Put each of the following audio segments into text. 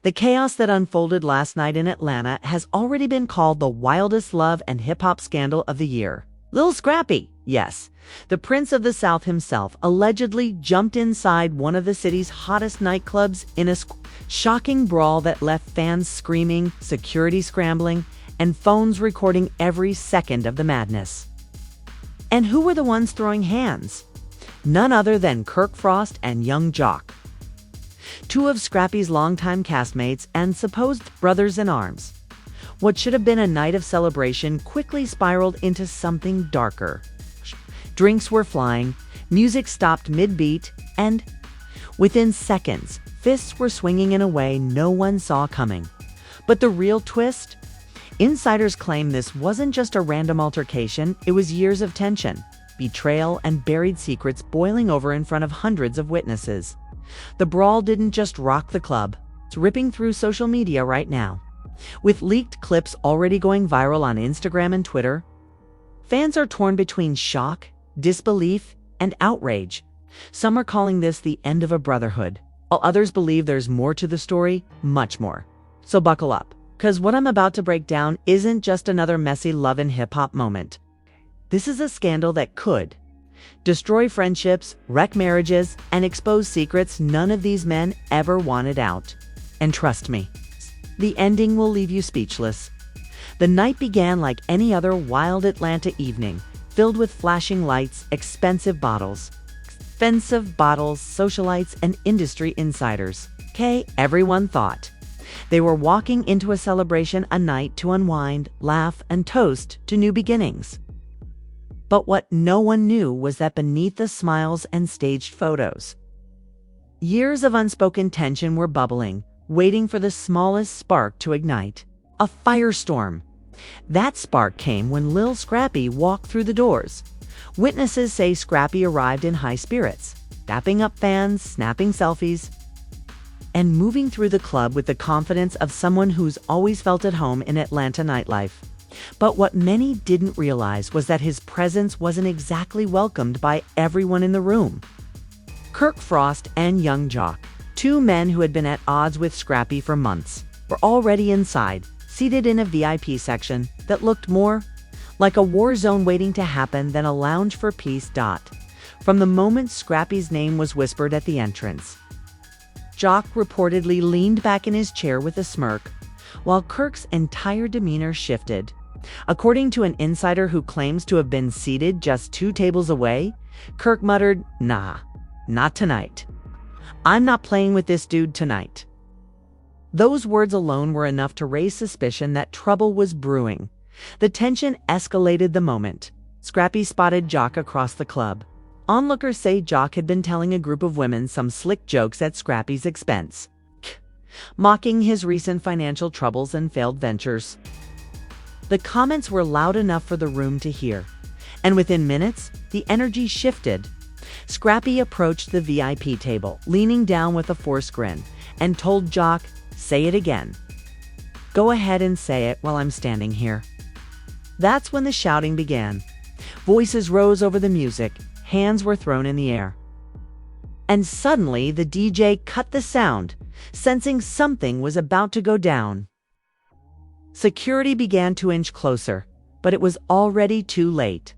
The chaos that unfolded last night in Atlanta has already been called the wildest love and hip-hop scandal of the year. Lil Scrappy, yes, the Prince of the South himself, allegedly jumped inside one of the city's hottest nightclubs in a shocking brawl that left fans screaming, security scrambling, and phones recording every second of the madness. And who were the ones throwing hands? None other than Kirk Frost and Young Jock, two of Scrappy's longtime castmates and supposed brothers-in-arms. What should have been a night of celebration quickly spiraled into something darker. Drinks were flying, music stopped mid-beat, and within seconds, fists were swinging in a way no one saw coming. But the real twist? Insiders claim this wasn't just a random altercation, it was years of tension, betrayal, and buried secrets boiling over in front of hundreds of witnesses. The brawl didn't just rock the club, it's ripping through social media right now. With leaked clips already going viral on Instagram and Twitter, fans are torn between shock, disbelief, and outrage. Some are calling this the end of a brotherhood, while others believe there's more to the story, much more. So buckle up, because what I'm about to break down isn't just another messy love and hip-hop moment. This is a scandal that could destroy friendships, wreck marriages, and expose secrets none of these men ever wanted out. And trust me, the ending will leave you speechless. The night began like any other wild Atlanta evening, filled with flashing lights, expensive bottles, socialites, and industry insiders. Everyone thought they were walking into a celebration, a night to unwind, laugh, and toast to new beginnings. But what no one knew was that beneath the smiles and staged photos, years of unspoken tension were bubbling, waiting for the smallest spark to ignite. A firestorm. That spark came when Lil Scrappy walked through the doors. Witnesses say Scrappy arrived in high spirits, dapping up fans, snapping selfies, and moving through the club with the confidence of someone who's always felt at home in Atlanta nightlife. But what many didn't realize was that his presence wasn't exactly welcomed by everyone in the room. Kirk Frost and Young Jock, two men who had been at odds with Scrappy for months, were already inside, seated in a VIP section that looked more like a war zone waiting to happen than a lounge for peace. From the moment Scrappy's name was whispered at the entrance, Jock reportedly leaned back in his chair with a smirk, while Kirk's entire demeanor shifted. According to an insider who claims to have been seated just 2 tables away, Kirk muttered, "Nah, not tonight. I'm not playing with this dude tonight." Those words alone were enough to raise suspicion that trouble was brewing. The tension escalated the moment Scrappy spotted Jock across the club. Onlookers say Jock had been telling a group of women some slick jokes at Scrappy's expense, mocking his recent financial troubles and failed ventures. The comments were loud enough for the room to hear, and within minutes, the energy shifted. Scrappy approached the VIP table, leaning down with a forced grin, and told Jock, "Say it again. Go ahead and say it while I'm standing here." That's when the shouting began. Voices rose over the music, hands were thrown in the air. And suddenly, the DJ cut the sound, sensing something was about to go down. Security began to inch closer, but it was already too late.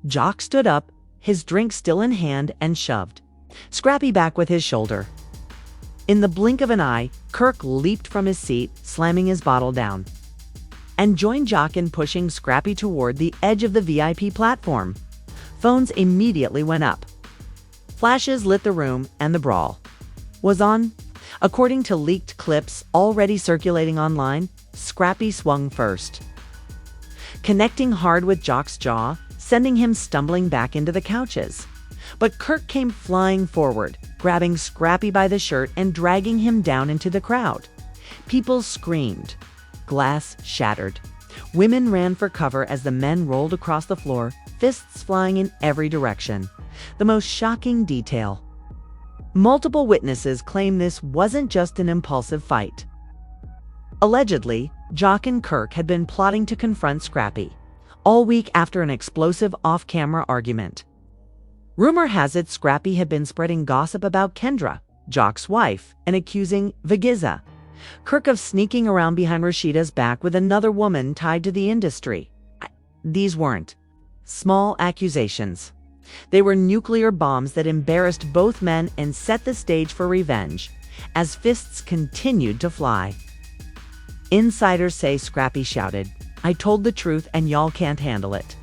Jock stood up, his drink still in hand, and shoved Scrappy back with his shoulder. In the blink of an eye, Kirk leaped from his seat, slamming his bottle down, and joined Jock in pushing Scrappy toward the edge of the VIP platform. Phones immediately went up. Flashes lit the room, and the brawl was on. According to leaked clips already circulating online, Scrappy swung first, connecting hard with Jock's jaw, sending him stumbling back into the couches. But Kirk came flying forward, grabbing Scrappy by the shirt and dragging him down into the crowd. People screamed. Glass shattered. Women ran for cover as the men rolled across the floor, fists flying in every direction. The most shocking detail: multiple witnesses claim this wasn't just an impulsive fight. Allegedly, Jock and Kirk had been plotting to confront Scrappy all week after an explosive off-camera argument. Rumor has it Scrappy had been spreading gossip about Kendra, Jock's wife, and accusing Vagiza, Kirk of sneaking around behind Rashida's back with another woman tied to the industry. These weren't small accusations. They were nuclear bombs that embarrassed both men and set the stage for revenge, as fists continued to fly. Insiders say Scrappy shouted, "I told the truth and y'all can't handle it."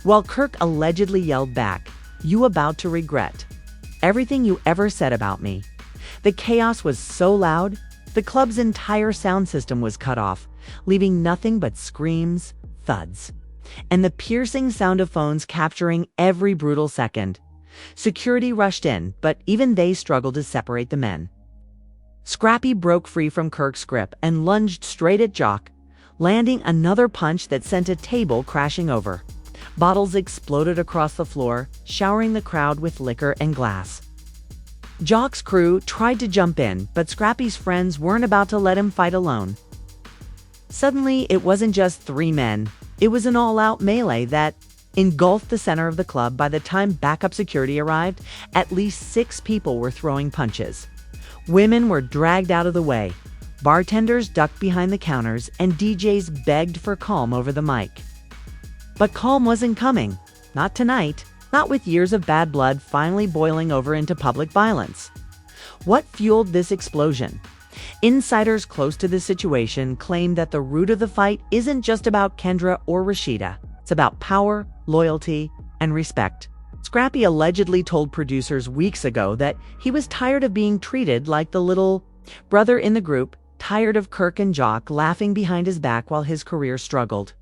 While Kirk allegedly yelled back, "You about to regret everything you ever said about me." The chaos was so loud, the club's entire sound system was cut off, leaving nothing but screams, thuds, and the piercing sound of phones capturing every brutal second. Security rushed in, but even they struggled to separate the men. Scrappy broke free from Kirk's grip and lunged straight at Jock, landing another punch that sent a table crashing over. Bottles exploded across the floor, showering the crowd with liquor and glass. Jock's crew tried to jump in, but Scrappy's friends weren't about to let him fight alone. Suddenly, it wasn't just 3 men. It was an all-out melee that engulfed the center of the club. By the time backup security arrived, at least 6 people were throwing punches. Women were dragged out of the way. Bartenders ducked behind the counters, and DJs begged for calm over the mic. But calm wasn't coming. Not tonight. Not with years of bad blood finally boiling over into public violence. What fueled this explosion? Insiders close to the situation claim that the root of the fight isn't just about Kendra or Rashida. It's about power, loyalty, and respect. Scrappy allegedly told producers weeks ago that he was tired of being treated like the little brother in the group, tired of Kirk and Jock laughing behind his back while his career struggled.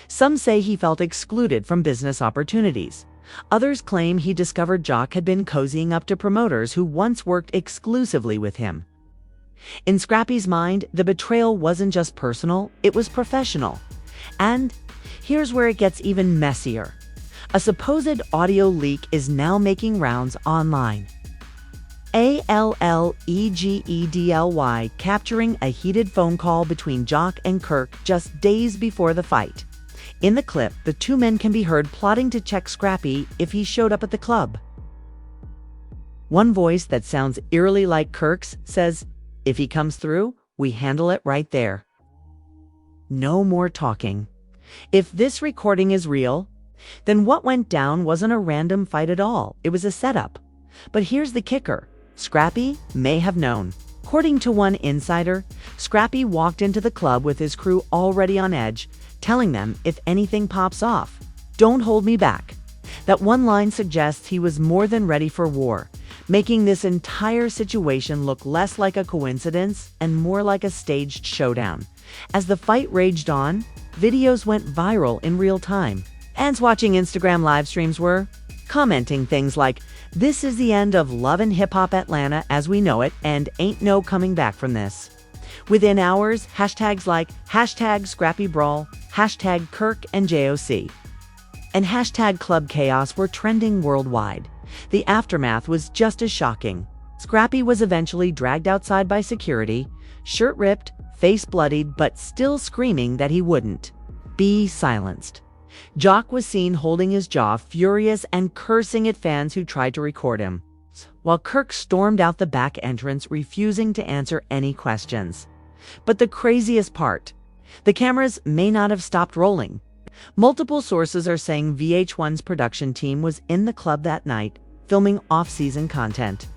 Some say he felt excluded from business opportunities. Others claim he discovered Jock had been cozying up to promoters who once worked exclusively with him. In Scrappy's mind, the betrayal wasn't just personal, it was professional. And here's where it gets even messier. A supposed audio leak is now making rounds online. ALLEGEDLY capturing a heated phone call between Jock and Kirk just days before the fight. In the clip, the 2 men can be heard plotting to check Scrappy if he showed up at the club. One voice that sounds eerily like Kirk's says, "If he comes through, we handle it right there." No more talking. If this recording is real, then what went down wasn't a random fight at all. It was a setup. But here's the kicker. Scrappy may have known. According to one insider, Scrappy walked into the club with his crew already on edge, telling them, "If anything pops off, don't hold me back." That one line suggests he was more than ready for war, making this entire situation look less like a coincidence and more like a staged showdown. As the fight raged on, videos went viral in real time. Fans watching Instagram live streams were commenting things like, "This is the end of Love and Hip Hop Atlanta as we know it, and ain't no coming back from this." Within hours, hashtags like #ScrappyBrawl, #Kirk and JOC, and #Club Chaos were trending worldwide. The aftermath was just as shocking. Scrappy was eventually dragged outside by security, shirt ripped, face bloodied, but still screaming that he wouldn't be silenced. Jock was seen holding his jaw, furious and cursing at fans who tried to record him, while Kirk stormed out the back entrance, refusing to answer any questions. But the craziest part, the cameras may not have stopped rolling. Multiple sources are saying VH1's production team was in the club that night, filming off-season content.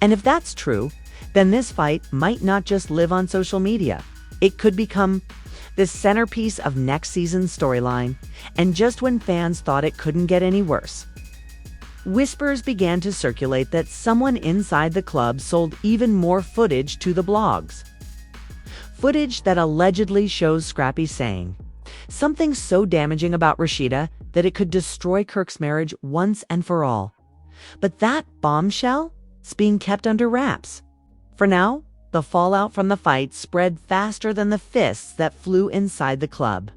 And if that's true, then this fight might not just live on social media. It could become the centerpiece of next season's storyline, and just when fans thought it couldn't get any worse, whispers began to circulate that someone inside the club sold even more footage to the blogs. Footage that allegedly shows Scrappy saying something so damaging about Rashida that it could destroy Kirk's marriage once and for all. But that bombshell is being kept under wraps. For now, the fallout from the fight spread faster than the fists that flew inside the club.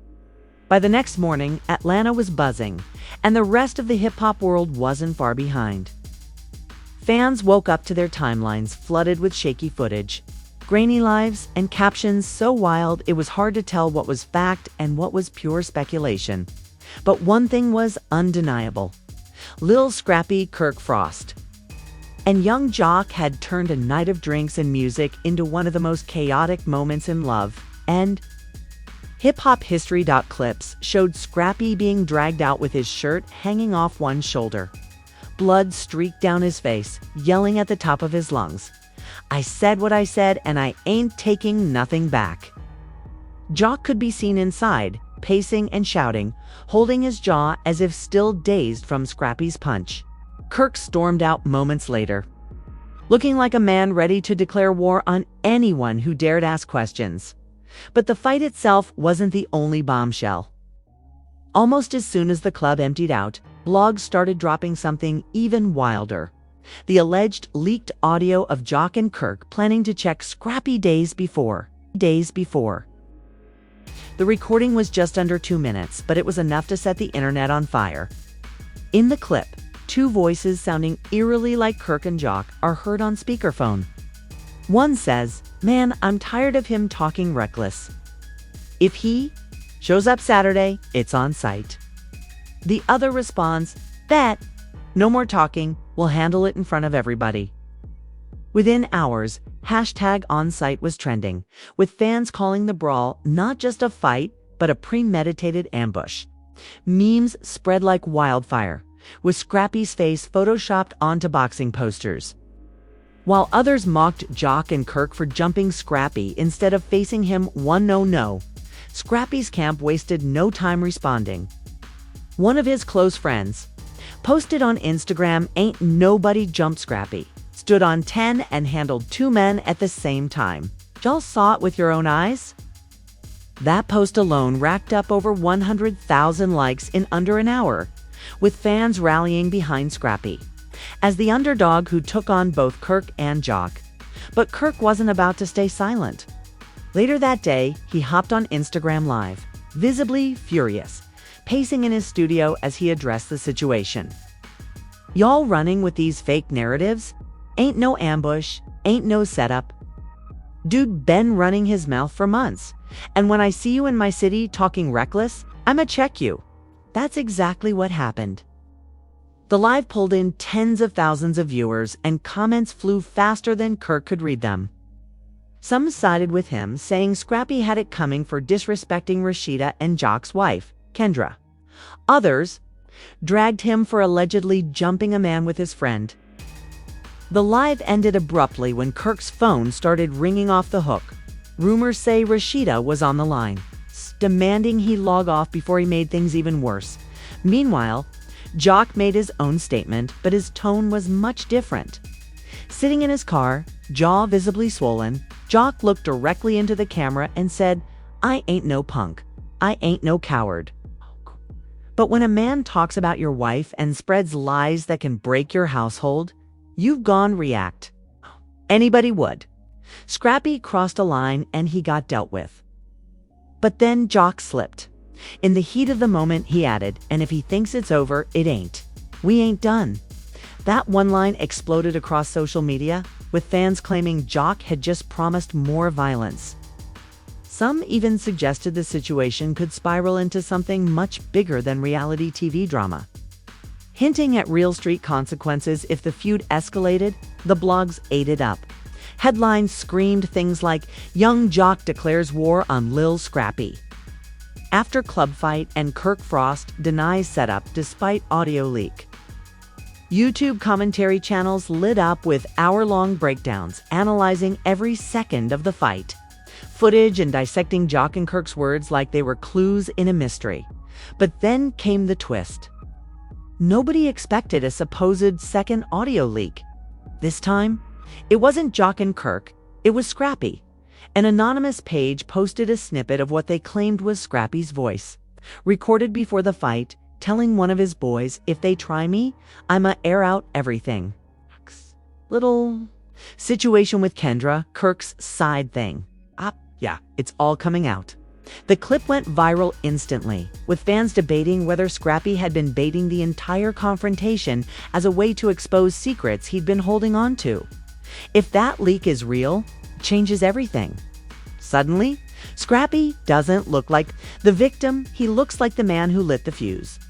By the next morning, Atlanta was buzzing, and the rest of the hip-hop world wasn't far behind. Fans woke up to their timelines flooded with shaky footage, grainy lives, and captions so wild it was hard to tell what was fact and what was pure speculation. But one thing was undeniable. Lil Scrappy Kirk Frost And young Jock had turned a night of drinks and music into one of the most chaotic moments in love. And hiphophistory.clips showed Scrappy being dragged out with his shirt hanging off one shoulder. Blood streaked down his face, yelling at the top of his lungs, "I said what I said, and I ain't taking nothing back." Jock could be seen inside, pacing and shouting, holding his jaw as if still dazed from Scrappy's punch. Kirk stormed out moments later, looking like a man ready to declare war on anyone who dared ask questions. But the fight itself wasn't the only bombshell. Almost as soon as the club emptied out, blogs started dropping something even wilder: the alleged leaked audio of Jock and Kirk planning to check Scrappy days before. The recording was just under 2 minutes, but it was enough to set the internet on fire. In the clip, two voices sounding eerily like Kirk and Jock are heard on speakerphone. One says, "Man, I'm tired of him talking reckless. If he shows up Saturday, it's on site." The other responds, "Bet, no more talking, we'll handle it in front of everybody." Within hours, #onsite was trending, with fans calling the brawl not just a fight, but a premeditated ambush. Memes spread like wildfire, with Scrappy's face photoshopped onto boxing posters. While others mocked Jock and Kirk for jumping Scrappy instead of facing him 1-0, Scrappy's camp wasted no time responding. One of his close friends posted on Instagram, "Ain't nobody jumped Scrappy. Stood on 10 and handled 2 men at the same time. Y'all saw it with your own eyes?" That post alone racked up over 100,000 likes in under an hour, with fans rallying behind Scrappy as the underdog who took on both Kirk and Jock. But Kirk wasn't about to stay silent. Later that day, he hopped on Instagram Live, visibly furious, pacing in his studio as he addressed the situation. "Y'all running with these fake narratives? Ain't no ambush, ain't no setup. Dude been running his mouth for months, and when I see you in my city talking reckless, I'ma check you." That's exactly what happened. The live pulled in tens of thousands of viewers, and comments flew faster than Kirk could read them. Some sided with him, saying Scrappy had it coming for disrespecting Rashida and Jock's wife, Kendra. Others dragged him for allegedly jumping a man with his friend. The live ended abruptly when Kirk's phone started ringing off the hook. Rumors say Rashida was on the line, demanding he log off before he made things even worse. Meanwhile, Jock made his own statement, but his tone was much different. Sitting in his car, jaw visibly swollen, Jock looked directly into the camera and said, "I ain't no punk. I ain't no coward." But when a man talks about your wife and spreads lies that can break your household, you've gone react. Anybody would. Scrappy crossed a line and he got dealt with. But then Jock slipped. In the heat of the moment, he added, "And if he thinks it's over, it ain't. We ain't done." That one line exploded across social media, with fans claiming Jock had just promised more violence. Some even suggested the situation could spiral into something much bigger than reality TV drama. Hinting at real street consequences if the feud escalated, the blogs ate it up. Headlines screamed things like, "Young Jock declares war on Lil Scrappy." After club fight, and Kirk Frost denies setup despite audio leak. YouTube commentary channels lit up with hour-long breakdowns analyzing every second of the fight. Footage and dissecting Jock and Kirk's words like they were clues in a mystery. But then came the twist. Nobody expected a supposed second audio leak. This time, it wasn't Jock and Kirk, it was Scrappy. An anonymous page posted a snippet of what they claimed was Scrappy's voice, recorded before the fight, telling one of his boys, "If they try me, I'ma air out everything." Little situation with Kendra, Kirk's side thing. Yeah, it's all coming out. The clip went viral instantly, with fans debating whether Scrappy had been baiting the entire confrontation as a way to expose secrets he'd been holding on to. If that leak is real, it changes everything. Suddenly, Scrappy doesn't look like the victim, he looks like the man who lit the fuse.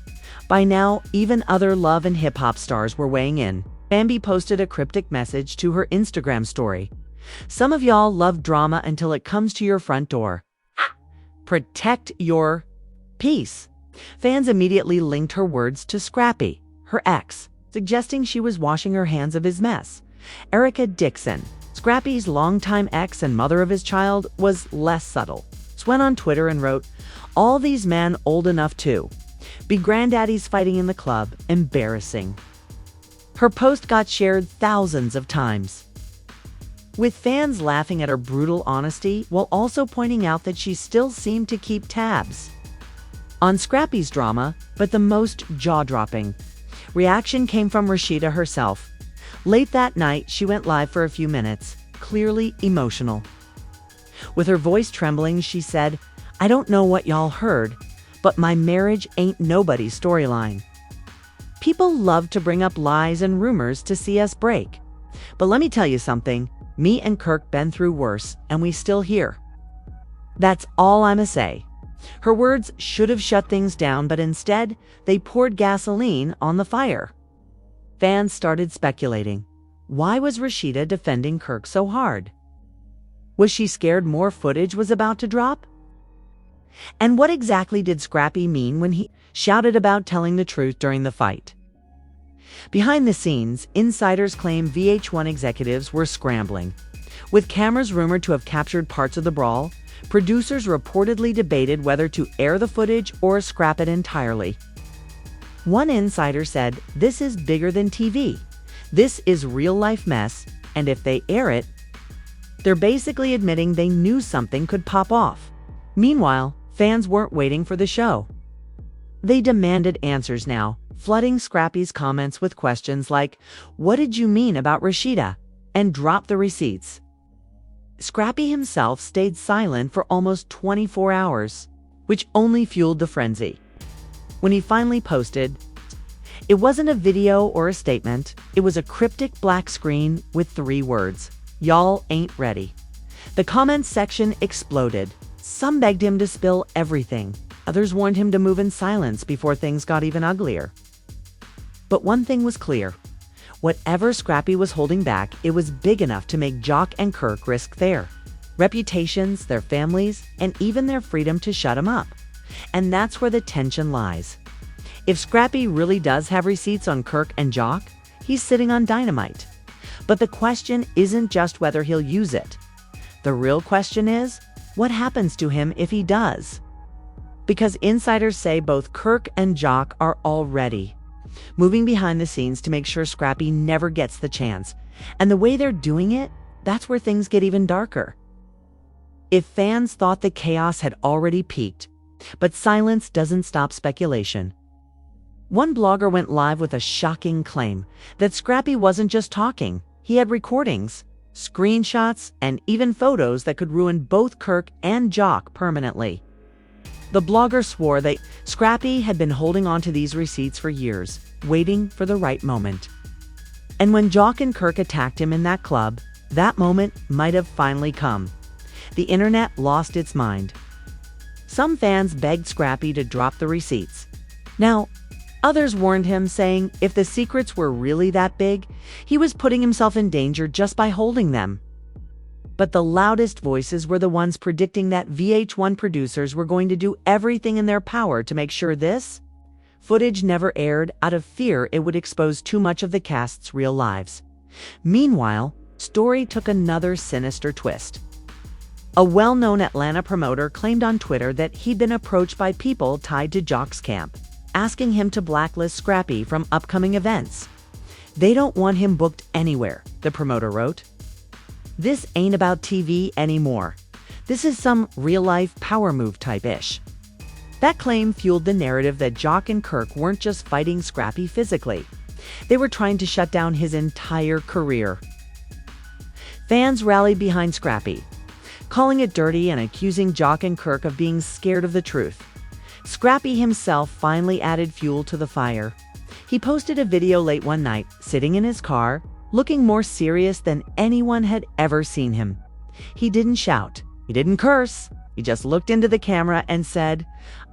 By now, even other love and hip-hop stars were weighing in. Bambi posted a cryptic message to her Instagram story. Some of y'all love drama until it comes to your front door. Protect your peace. Fans immediately linked her words to Scrappy, her ex, suggesting she was washing her hands of his mess. Erica Dixon, Scrappy's longtime ex and mother of his child, was less subtle. She went on Twitter and wrote, "All these men old enough too. Be granddaddies fighting in the club. Embarrassing." Her post got shared thousands of times, with fans laughing at her brutal honesty while also pointing out that she still seemed to keep tabs on Scrappy's drama. But the most jaw-dropping reaction came from Rashida herself. Late that night, she went live for a few minutes, clearly emotional. With her voice trembling, she said, "I don't know what y'all heard, but my marriage ain't nobody's storyline. People love to bring up lies and rumors to see us break. But let me tell you something, me and Kirk been through worse, and we still here. That's all I'ma say." Her words should have shut things down, but instead, they poured gasoline on the fire. Fans started speculating. Why was Rashida defending Kirk so hard? Was she scared more footage was about to drop? And what exactly did Scrappy mean when he shouted about telling the truth during the fight? Behind the scenes, insiders claim VH1 executives were scrambling. With cameras rumored to have captured parts of the brawl, producers reportedly debated whether to air the footage or scrap it entirely. One insider said, "This is bigger than TV. This is real-life mess, and if they air it, they're basically admitting they knew something could pop off." Meanwhile, fans weren't waiting for the show. They demanded answers now, flooding Scrappy's comments with questions like, "What did you mean about Rashida?" and "Drop the receipts." Scrappy himself stayed silent for almost 24 hours, which only fueled the frenzy. When he finally posted, it wasn't a video or a statement, it was a cryptic black screen with 3 words, "Y'all ain't ready." The comments section exploded. Some begged him to spill everything. Others warned him to move in silence before things got even uglier. But one thing was clear. Whatever Scrappy was holding back, it was big enough to make Jock and Kirk risk their reputations, their families, and even their freedom to shut him up. And that's where the tension lies. If Scrappy really does have receipts on Kirk and Jock, he's sitting on dynamite. But the question isn't just whether he'll use it. The real question is, what happens to him if he does? Because insiders say both Kirk and Jock are already moving behind the scenes to make sure Scrappy never gets the chance. And the way they're doing it, that's where things get even darker. If fans thought the chaos had already peaked, but silence doesn't stop speculation. One blogger went live with a shocking claim that Scrappy wasn't just talking, he had recordings, screenshots, and even photos that could ruin both Kirk and Jock permanently. The blogger swore that Scrappy had been holding on to these receipts for years, waiting for the right moment. And when Jock and Kirk attacked him in that club, that moment might have finally come. The internet lost its mind. Some fans begged Scrappy to drop the receipts. Now, others warned him, saying if the secrets were really that big, he was putting himself in danger just by holding them. But the loudest voices were the ones predicting that VH1 producers were going to do everything in their power to make sure this footage never aired out of fear it would expose too much of the cast's real lives. Meanwhile, the story took another sinister twist. A well-known Atlanta promoter claimed on Twitter that he'd been approached by people tied to Jock's camp, asking him to blacklist Scrappy from upcoming events. They don't want him booked anywhere, the promoter wrote. This ain't about TV anymore. This is some real-life power move type-ish. That claim fueled the narrative that Jock and Kirk weren't just fighting Scrappy physically. They were trying to shut down his entire career. Fans rallied behind Scrappy, calling it dirty and accusing Jock and Kirk of being scared of the truth. Scrappy himself finally added fuel to the fire. He posted a video late one night, sitting in his car, looking more serious than anyone had ever seen him. He didn't shout. He didn't curse. He just looked into the camera and said,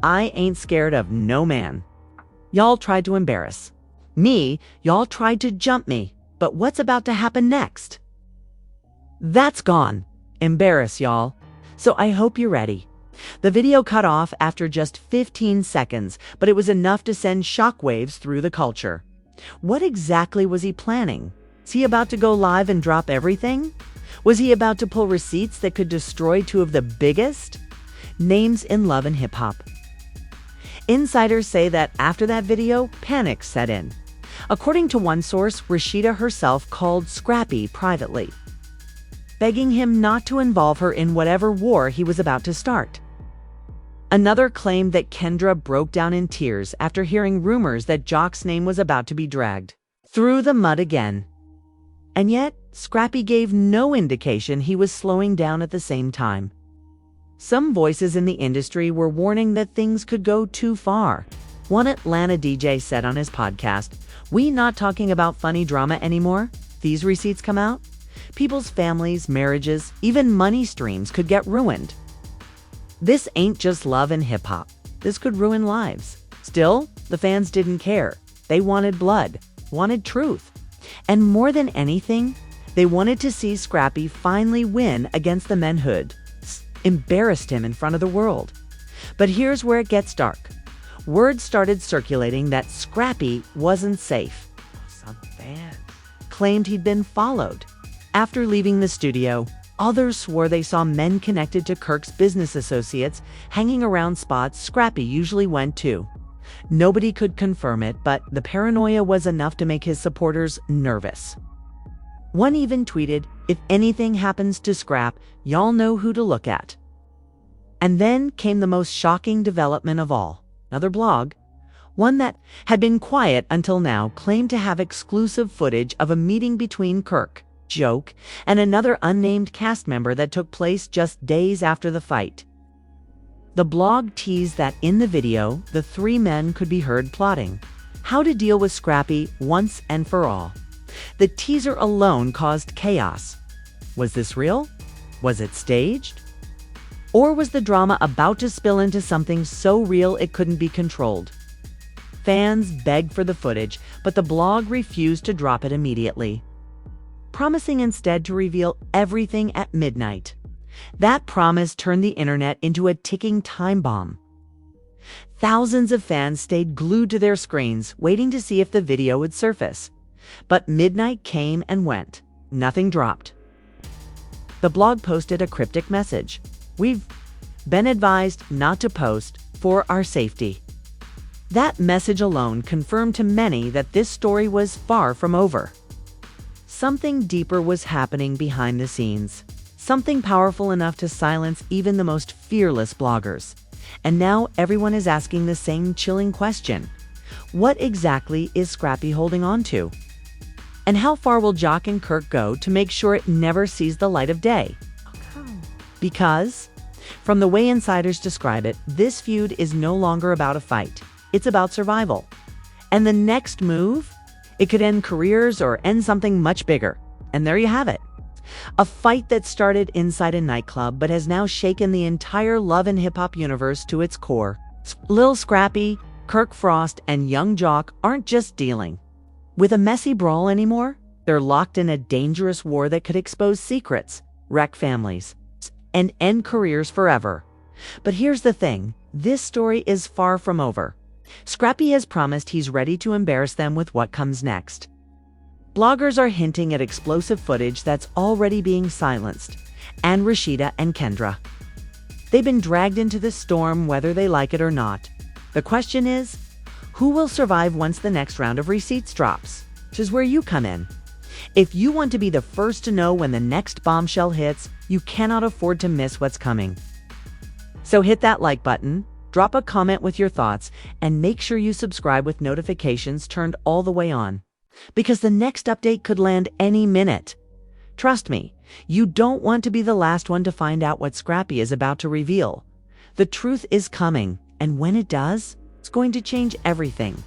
"I ain't scared of no man. Y'all tried to embarrass me. Y'all tried to jump me. But what's about to happen next? That's gone. Embarrass, y'all. So I hope you're ready. The video cut off after just 15 seconds, but it was enough to send shockwaves through the culture. What exactly was he planning? Was he about to go live and drop everything? Was he about to pull receipts that could destroy two of the biggest names in love and hip-hop? Insiders say that after that video, panic set in. According to one source, Rashida herself called Scrappy privately, begging him not to involve her in whatever war he was about to start. Another claimed that Kendra broke down in tears after hearing rumors that Jock's name was about to be dragged through the mud again. And yet, Scrappy gave no indication he was slowing down at the same time. Some voices in the industry were warning that things could go too far. One Atlanta DJ said on his podcast, "We not talking about funny drama anymore. These receipts come out. People's families, marriages, even money streams could get ruined. This ain't just love and hip-hop. This could ruin lives." Still, the fans didn't care. They wanted blood, wanted truth. And more than anything, they wanted to see Scrappy finally win against the manhood, embarrassed him in front of the world. But here's where it gets dark. Word started circulating that Scrappy wasn't safe. Some fans claimed he'd been followed. After leaving the studio, others swore they saw men connected to Kirk's business associates hanging around spots Scrappy usually went to. Nobody could confirm it, but the paranoia was enough to make his supporters nervous. One even tweeted, "If anything happens to Scrap, y'all know who to look at." And then came the most shocking development of all. Another blog, one that had been quiet until now, claimed to have exclusive footage of a meeting between Kirk, Joke, and another unnamed cast member that took place just days after the fight. The blog teased that in the video, the three men could be heard plotting how to deal with Scrappy once and for all. The teaser alone caused chaos. Was this real? Was it staged? Or was the drama about to spill into something so real it couldn't be controlled? Fans begged for the footage, but the blog refused to drop it immediately, promising instead to reveal everything at midnight. That promise turned the internet into a ticking time bomb. Thousands of fans stayed glued to their screens, waiting to see if the video would surface. But midnight came and went. Nothing dropped. The blog posted a cryptic message. "We've been advised not to post for our safety." That message alone confirmed to many that this story was far from over. Something deeper was happening behind the scenes. Something powerful enough to silence even the most fearless bloggers. And now everyone is asking the same chilling question. What exactly is Scrappy holding on to? And how far will Jock and Kirk go to make sure it never sees the light of day? Because, from the way insiders describe it, this feud is no longer about a fight. It's about survival. And the next move? It could end careers or end something much bigger. And there you have it. A fight that started inside a nightclub but has now shaken the entire love and hip-hop universe to its core. Lil Scrappy, Kirk Frost, and young Jock aren't just dealing with a messy brawl anymore. They're locked in a dangerous war that could expose secrets, wreck families, and end careers forever. But here's the thing. This story is far from over. Scrappy has promised he's ready to embarrass them with what comes next. Bloggers are hinting at explosive footage that's already being silenced, and Rashida and Kendra. They've been dragged into the storm whether they like it or not. The question is, who will survive once the next round of receipts drops? Which is where you come in. If you want to be the first to know when the next bombshell hits, you cannot afford to miss what's coming. So hit that like button, drop a comment with your thoughts, and make sure you subscribe with notifications turned all the way on. Because the next update could land any minute. Trust me, you don't want to be the last one to find out what Scrappy is about to reveal. The truth is coming, and when it does, it's going to change everything.